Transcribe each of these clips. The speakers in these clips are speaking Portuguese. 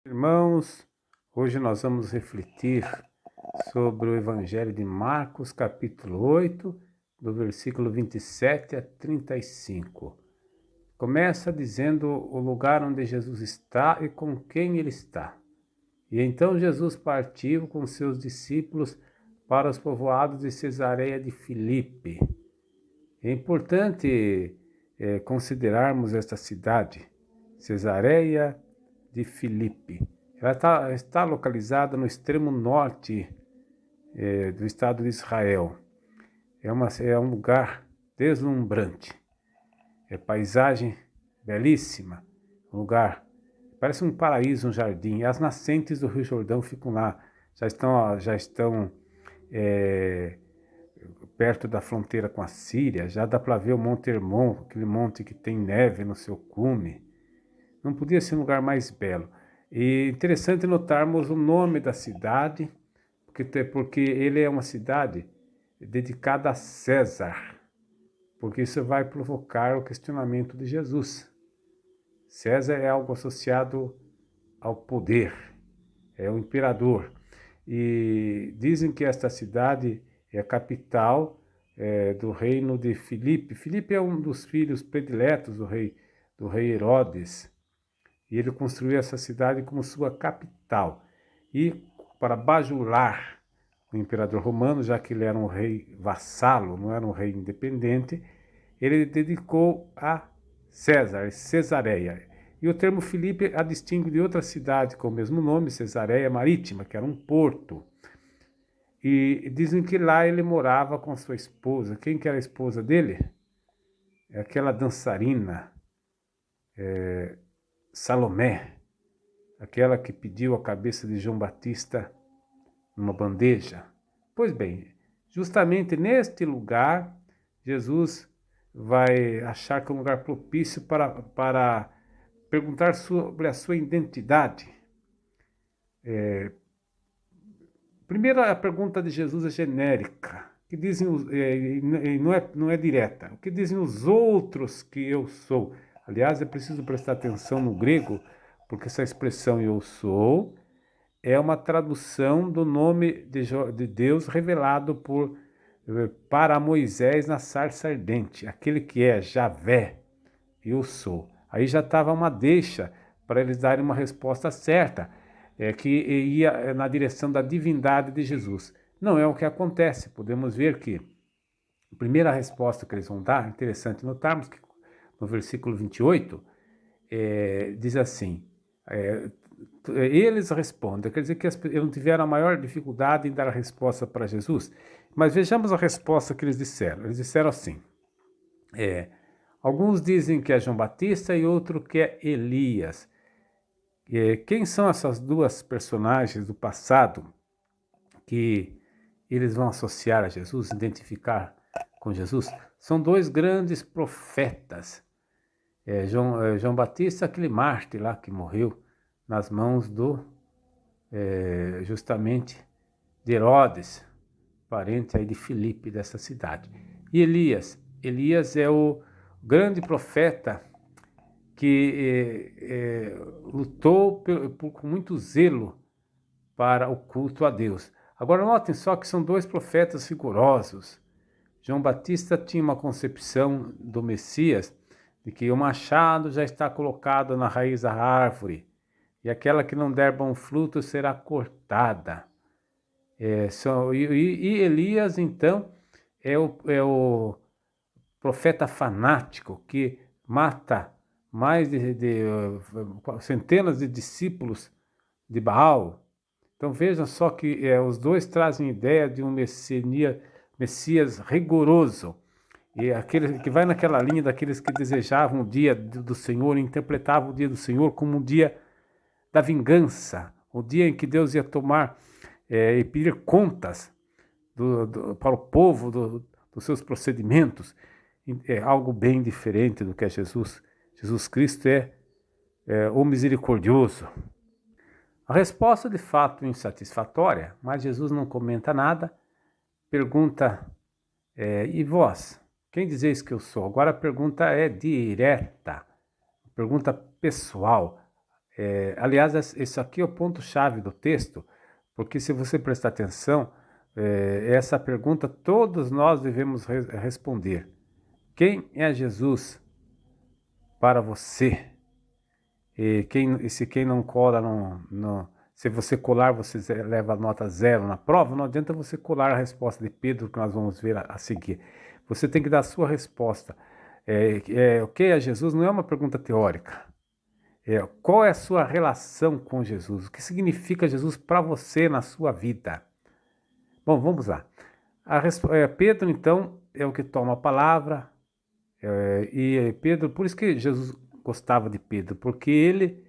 Irmãos, hoje nós vamos refletir sobre o Evangelho de Marcos, capítulo 8, do versículo 27 a 35. Começa dizendo o lugar onde Jesus está e com quem ele está. E então Jesus partiu com seus discípulos para os povoados de Cesareia de Filipe. É importante considerarmos esta cidade, Cesareia de Filipe. Ela está localizada no extremo norte do estado de Israel. É um lugar deslumbrante. É paisagem belíssima. Um lugar, parece um paraíso, um jardim. As nascentes do Rio Jordão ficam lá. Já estão perto da fronteira com a Síria. Já dá para ver o Monte Hermon, aquele monte que tem neve no seu cume. Não podia ser um lugar mais belo. E interessante notarmos o nome da cidade, porque ele é uma cidade dedicada a César, porque isso vai provocar o questionamento de Jesus. César é algo associado ao poder, é o imperador. E dizem que esta cidade é a capital do reino de Filipe. Filipe é um dos filhos prediletos do rei Herodes. E ele construiu essa cidade como sua capital. E para bajular o imperador romano, já que ele era um rei vassalo, não era um rei independente, ele dedicou a César, Cesareia. E o termo Filipe a distingue de outra cidade com o mesmo nome, Cesareia Marítima, que era um porto. E dizem que lá ele morava com sua esposa. Quem que era a esposa dele? É aquela dançarina, Salomé, aquela que pediu a cabeça de João Batista numa bandeja. Pois bem, justamente neste lugar, Jesus vai achar que é um lugar propício para perguntar sobre a sua identidade. Primeiro, a pergunta de Jesus é genérica, que dizem, não é direta. O que dizem os outros que eu sou? Aliás, é preciso prestar atenção no grego, porque essa expressão eu sou é uma tradução do nome de Deus revelado para Moisés na sarça ardente, aquele que é Javé, eu sou. Aí já estava uma deixa para eles darem uma resposta certa, que ia na direção da divindade de Jesus. Não é o que acontece. Podemos ver que a primeira resposta que eles vão dar, interessante notarmos que no versículo 28, diz assim, eles respondem, quer dizer que eles não tiveram a maior dificuldade em dar a resposta para Jesus, mas vejamos a resposta que eles disseram. Eles disseram assim, alguns dizem que é João Batista e outro que é Elias. Quem são essas duas personagens do passado que eles vão associar a Jesus, identificar com Jesus? São dois grandes profetas. João Batista, aquele mártir lá que morreu nas mãos justamente de Herodes, parente aí de Filipe, dessa cidade. E Elias é o grande profeta que lutou com muito zelo para o culto a Deus. Agora notem só que são dois profetas rigorosos. João Batista tinha uma concepção do Messias de que o machado já está colocado na raiz da árvore e aquela que não der bom fruto será cortada. E Elias, então, é o profeta fanático que mata mais de centenas de discípulos de Baal. Então vejam só que os dois trazem ideia de um Messias rigoroso, e aquele que vai naquela linha daqueles que desejavam o dia do Senhor, interpretavam o dia do Senhor como um dia da vingança, o dia em que Deus ia tomar e pedir contas para o povo dos seus procedimentos. É algo bem diferente do que é Jesus. Jesus Cristo é o misericordioso. A resposta de fato insatisfatória, mas Jesus não comenta nada, pergunta, e vós, quem dizeis que eu sou? Agora a pergunta é direta, pergunta pessoal, Aliás, isso aqui é o ponto-chave do texto, porque se você prestar atenção, essa pergunta todos nós devemos responder. Quem é Jesus para você? E se quem não cola, se você colar, você leva nota 0 na prova, não adianta você colar a resposta de Pedro, que nós vamos ver a seguir. Você tem que dar a sua resposta. O que é Jesus não é uma pergunta teórica. Qual é a sua relação com Jesus? O que significa Jesus para você na sua vida? Bom, vamos lá. Pedro, então, é o que toma a palavra. E Pedro, por isso que Jesus gostava de Pedro, porque ele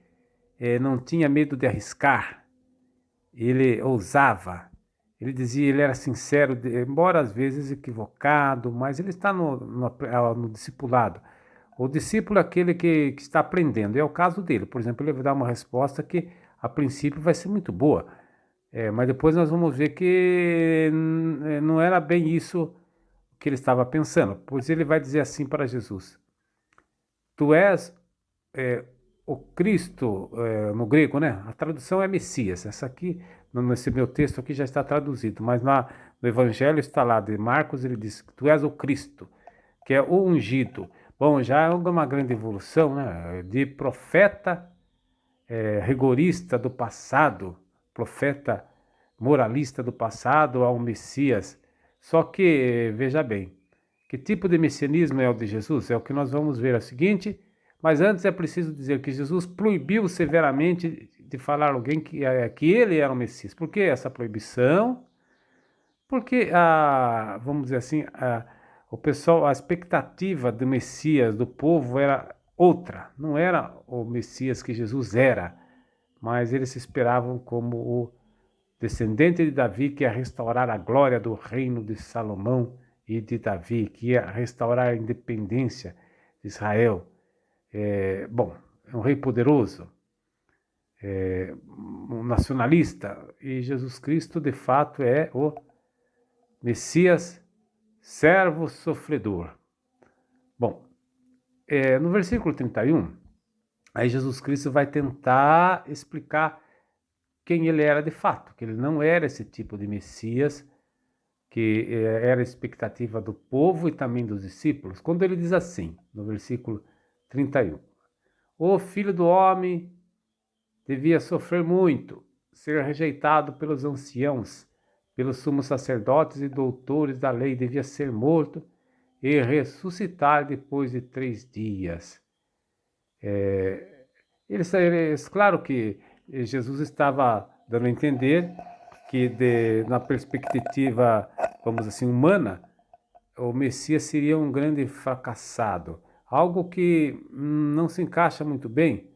não tinha medo de arriscar, ele ousava, ele dizia, ele era sincero, embora às vezes equivocado, mas ele está no discipulado. O discípulo é aquele que está aprendendo, é o caso dele. Por exemplo, ele vai dar uma resposta que a princípio vai ser muito boa, mas depois nós vamos ver que não era bem isso que ele estava pensando, pois ele vai dizer assim para Jesus: Tu és o Cristo, no grego, né? A tradução é Messias. Essa aqui, nesse meu texto aqui já está traduzido, mas no Evangelho está lá de Marcos, ele diz que tu és o Cristo, que é o ungido. Bom, já é uma grande evolução, né? De profeta rigorista do passado, profeta moralista do passado ao Messias. Só que, veja bem, que tipo de messianismo é o de Jesus? É o que nós vamos ver a seguinte, mas antes é preciso dizer que Jesus proibiu severamente de falar a alguém que ele era o Messias. Por que essa proibição? Porque, vamos dizer assim, o pessoal, a expectativa do Messias, do povo, era outra. Não era o Messias que Jesus era, mas eles se esperavam como o descendente de Davi que ia restaurar a glória do reino de Salomão e de Davi, que ia restaurar a independência de Israel. Bom, é um rei poderoso, um nacionalista, e Jesus Cristo de fato é o Messias, servo sofredor. Bom, no versículo 31, aí Jesus Cristo vai tentar explicar quem ele era de fato, que ele não era esse tipo de Messias, que era a expectativa do povo e também dos discípulos, quando ele diz assim, no versículo 31, o Filho do Homem devia sofrer muito, ser rejeitado pelos anciãos, pelos sumos sacerdotes e doutores da lei, devia ser morto e ressuscitar depois de 3 dias. Claro que Jesus estava dando a entender que na perspectiva, vamos assim, humana, o Messias seria um grande fracassado, algo que não se encaixa muito bem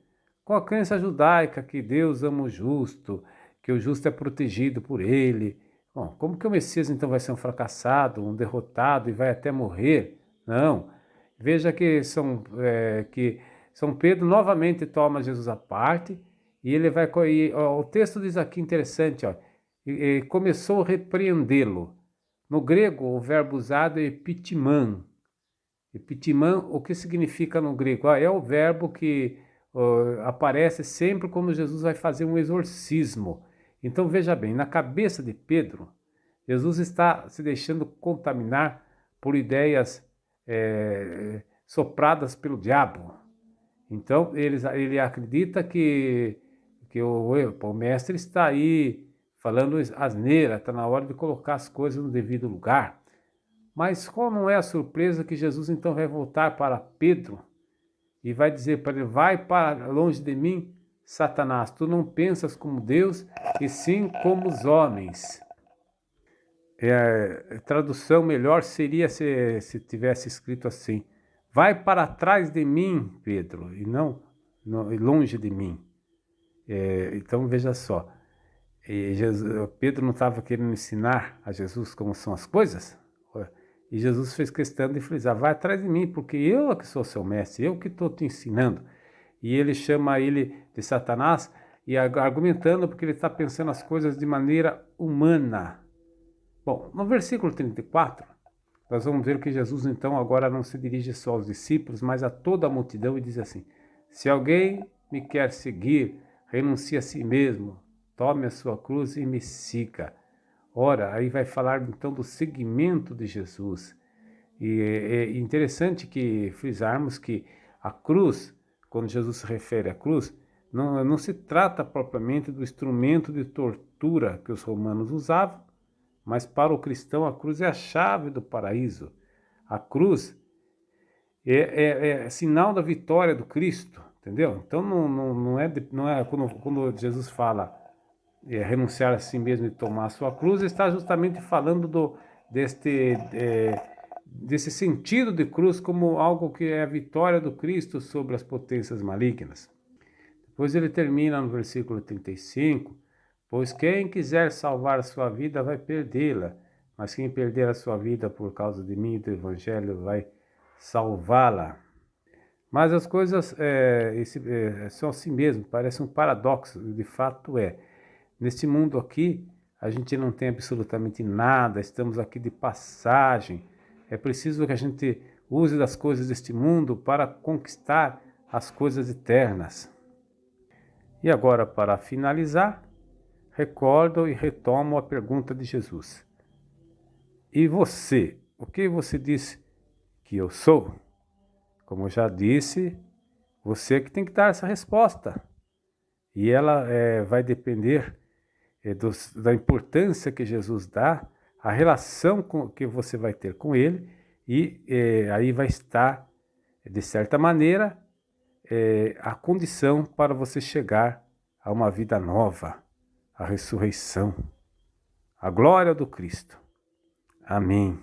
com a crença judaica que Deus ama o justo, que o justo é protegido por ele. Bom, como que o Messias então vai ser um fracassado, um derrotado e vai até morrer? Não. Veja que São Pedro novamente toma Jesus à parte e ele vai. O texto diz aqui interessante, ó, e começou a repreendê-lo. No grego, o verbo usado é epitiman. Epitiman, o que significa no grego? É o verbo que aparece sempre quando Jesus vai fazer um exorcismo. Então veja bem, na cabeça de Pedro, Jesus está se deixando contaminar por ideias sopradas pelo diabo. Então ele acredita que o mestre está aí falando asneira, está na hora de colocar as coisas no devido lugar. Mas qual não é a surpresa que Jesus então vai voltar para Pedro e vai dizer para ele: vai para longe de mim, Satanás, tu não pensas como Deus e sim como os homens. A tradução melhor seria se tivesse escrito assim: vai para trás de mim, Pedro, e não longe de mim. Então veja só, Pedro não estava querendo ensinar a Jesus como são as coisas? E Jesus fez questão de frisar: vai atrás de mim, porque eu é que sou seu mestre, eu que estou te ensinando. E ele chama ele de Satanás, e argumentando porque ele está pensando as coisas de maneira humana. Bom, no versículo 34, nós vamos ver que Jesus então agora não se dirige só aos discípulos, mas a toda a multidão e diz assim: se alguém me quer seguir, renuncie a si mesmo, tome a sua cruz e me siga. Ora, aí vai falar então do seguimento de Jesus. E é interessante que frisarmos que a cruz, quando Jesus se refere à cruz, não se trata propriamente do instrumento de tortura que os romanos usavam, mas para o cristão a cruz é a chave do paraíso. A cruz é sinal da vitória do Cristo, entendeu? Então não é quando Jesus fala renunciar a si mesmo e tomar a sua cruz, está justamente falando desse sentido de cruz como algo que é a vitória do Cristo sobre as potências malignas. Depois ele termina no versículo 35, pois quem quiser salvar a sua vida vai perdê-la, mas quem perder a sua vida por causa de mim e do Evangelho vai salvá-la. Mas as coisas são assim mesmo, parece um paradoxo, de fato é. Neste mundo aqui, a gente não tem absolutamente nada, estamos aqui de passagem. É preciso que a gente use das coisas deste mundo para conquistar as coisas eternas. E agora, para finalizar, recordo e retomo a pergunta de Jesus. E você, o que você disse que eu sou? Como eu já disse, você que tem que dar essa resposta. E ela vai depender da importância que Jesus dá, a relação que você vai ter com ele, e aí vai estar, de certa maneira, a condição para você chegar a uma vida nova, a ressurreição, a glória do Cristo. Amém.